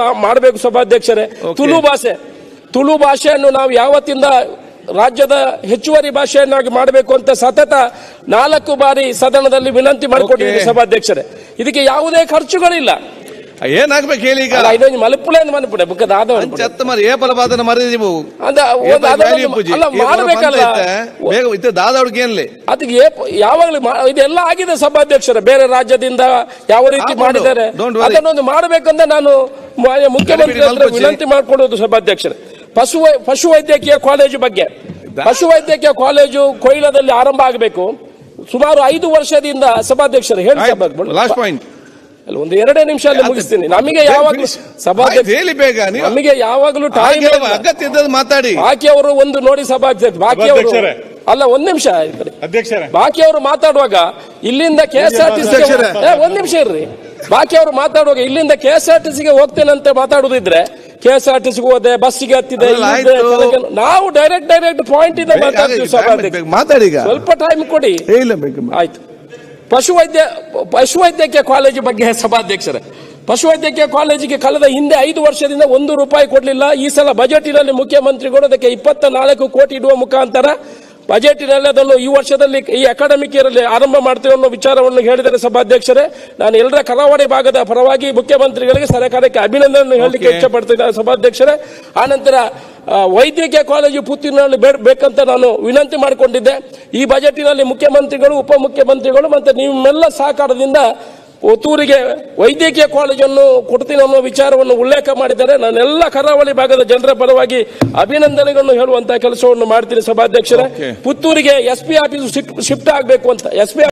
ನಾವು ಮಾಡಬೇಕು ಸಭಾಧ್ಯಕ್ಷರೇ. ತುಳು ಭಾಷೆಯನ್ನು ನಾವು ಯಾವತ್ತಿಂದ ರಾಜ್ಯದ ಹೆಚ್ಚುವರಿ ಭಾಷೆಯನ್ನಾಗಿ ಮಾಡಬೇಕು ಅಂತ ಸತತ 4 ಬಾರಿ ಸದನದಲ್ಲಿ ವಿನಂತಿ ಮಾಡಿಕೊಂಡಿದ್ದೀವಿ ಸಭಾಧ್ಯಕ್ಷರೇ. ಇದಕ್ಕೆ ಯಾವುದೇ ಖರ್ಚುಗಳಿಲ್ಲ. ಏನಾಗ್ಬೇಕು ಹೇಳಿ ಈಗ ಮಲಪುಳೆ ಮನಪುಡೆ ಬುಕ್ಕದ ಏಪಲಪಾದನ ಮರಿದೀವು ಮಾಡಬೇಕಲ್ಲ ಅದಕ್ಕೆ ಯಾವಾಗಲೂ ಇದೆಲ್ಲ ಆಗಿದೆ ಸಭಾಧ್ಯಕ್ಷರೇ. ಬೇರೆ ರಾಜ್ಯದಿಂದ ಯಾವ ರೀತಿ ಮಾಡಿದ್ದಾರೆ ಅದನ್ನೊಂದು ಮಾಡಬೇಕಂತ ನಾನು ಮುಖ್ಯಮಂತ್ರಿ ಹತ್ರ ವಿನಂತಿ ಮಾಡಿಕೊಡೋದು ಸಭಾಧ್ಯಕ್ಷರೇ. ಪಶುವೈದ್ಯಕೀಯ ಕಾಲೇಜು ಬಗ್ಗೆ, ಪಶುವೈದ್ಯಕೀಯ ಕಾಲೇಜು ಕೊಯ್ಲದಲ್ಲಿ ಆರಂಭ ಆಗಬೇಕು. ಸುಮಾರು 5 ವರ್ಷದಿಂದ ಸಭಾಧ್ಯಕ್ಷರು ಹೇಳಿ ಒಂದು 2 ನಿಮಿಷ ಅಲ್ಲಿ ಮುಗಿಸ್ತೀನಿ. ನಮಗೆ ಯಾವಾಗಲೂ ಸಭಾಧ್ಯಕ್ಷ ನಮಗೆ ಯಾವಾಗಲೂ ಮಾತಾಡಿ ಬಾಕಿ ಅವರು ಒಂದು ನೋಡಿ ಸಭಾಧ್ಯಕ್ಷ ಬಾಕಿ ಅವರು ಅಲ್ಲ 1 ನಿಮಿಷ ಬಾಕಿ ಅವರು ಮಾತಾಡುವಾಗ ಇಲ್ಲಿಂದ KSRTC 1 ನಿಮಿಷ ಇರ್ರಿ. ಬಾಕಿ ಅವರು ಮಾತಾಡುವಾಗ ಇಲ್ಲಿಂದ KSRTCಗೆ ಹೋಗ್ತೇನಂತೆ ಮಾತಾಡುದಿದ್ರೆ KSRTC ಹೋದೆ, ಬಸ್ಸಿಗೆ ಹತ್ತಿದೆ, ನಾವು ಡೈರೆಕ್ಟ್ ಪಾಯಿಂಟ್ ಇದೆ ಮಾತಾಡ್ತೀವಿ ಸಭಾಧ್ಯಕ್ಷ. ಸ್ವಲ್ಪ ಟೈಮ್ ಕೊಡಿ ಆಯ್ತು. ಪಶುವೈದ್ಯಕೀಯ ಕಾಲೇಜು ಬಗ್ಗೆ ಸಭಾಧ್ಯಕ್ಷರೇ, ಪಶುವೈದ್ಯಕೀಯ ಕಾಲೇಜಿಗೆ ಕಳೆದ ಹಿಂದೆ 5 ವರ್ಷದಿಂದ 1 ರೂಪಾಯಿ ಕೊಡಲಿಲ್ಲ. ಈ ಸಲ ಬಜೆಟಿನಲ್ಲಿ ಮುಖ್ಯಮಂತ್ರಿಗಳು ಅದಕ್ಕೆ 24 ಕೋಟಿ ಇಡುವ ಮುಖಾಂತರ ಬಜೆಟಿನಲ್ಲಿ ಅದನ್ನು ಈ ವರ್ಷದಲ್ಲಿ ಈ ಅಕಾಡೆಮಿಕ್ ಇಯರ್ ಅಲ್ಲಿ ಆರಂಭ ಮಾಡ್ತೇವೆ ಅನ್ನೋ ವಿಚಾರವನ್ನು ಹೇಳಿದರೆ ಸಭಾಧ್ಯಕ್ಷರೇ. ನಾನು ಎಲ್ಲರ ಕರಾವಳಿ ಭಾಗದ ಪರವಾಗಿ ಮುಖ್ಯಮಂತ್ರಿಗಳಿಗೆ ಸರ್ಕಾರಕ್ಕೆ ಅಭಿನಂದನೆ ಹೇಳಲಿಕ್ಕೆ ಇಷ್ಟಪಡ್ತೇನೆ ಸಭಾಧ್ಯಕ್ಷರೇ. ಆನಂತರ ವೈದ್ಯಕೀಯ ಕಾಲೇಜು ಪುತ್ತೂರಿನಲ್ಲಿ ಬೇಕಂತ ನಾನು ವಿನಂತಿ ಮಾಡಿಕೊಂಡಿದ್ದೆ. ಈ ಬಜೆಟಿನಲ್ಲಿ ಮುಖ್ಯಮಂತ್ರಿಗಳು, ಉಪಮುಖ್ಯಮಂತ್ರಿಗಳು ಮತ್ತು ನಿಮ್ಮೆಲ್ಲ ಸಹಕಾರದಿಂದ ಪುತ್ತೂರಿಗೆ ವೈದ್ಯಕೀಯ ಕಾಲೇಜನ್ನು ಕೊಡ್ತೀನಿ ಅನ್ನೋ ವಿಚಾರವನ್ನು ಉಲ್ಲೇಖ ಮಾಡಿದ್ದಾರೆ. ನಾನೆಲ್ಲ ಕರಾವಳಿ ಭಾಗದ ಜನರ ಪರವಾಗಿ ಅಭಿನಂದನೆಗಳನ್ನು ಹೇಳುವಂತಹ ಕೆಲಸವನ್ನು ಮಾಡ್ತೀನಿ ಸಭಾಧ್ಯಕ್ಷರೇ. ಪುತ್ತೂರಿಗೆ SP ಆಫೀಸ್ ಶಿಫ್ಟ್ ಆಗಬೇಕು ಅಂತ SP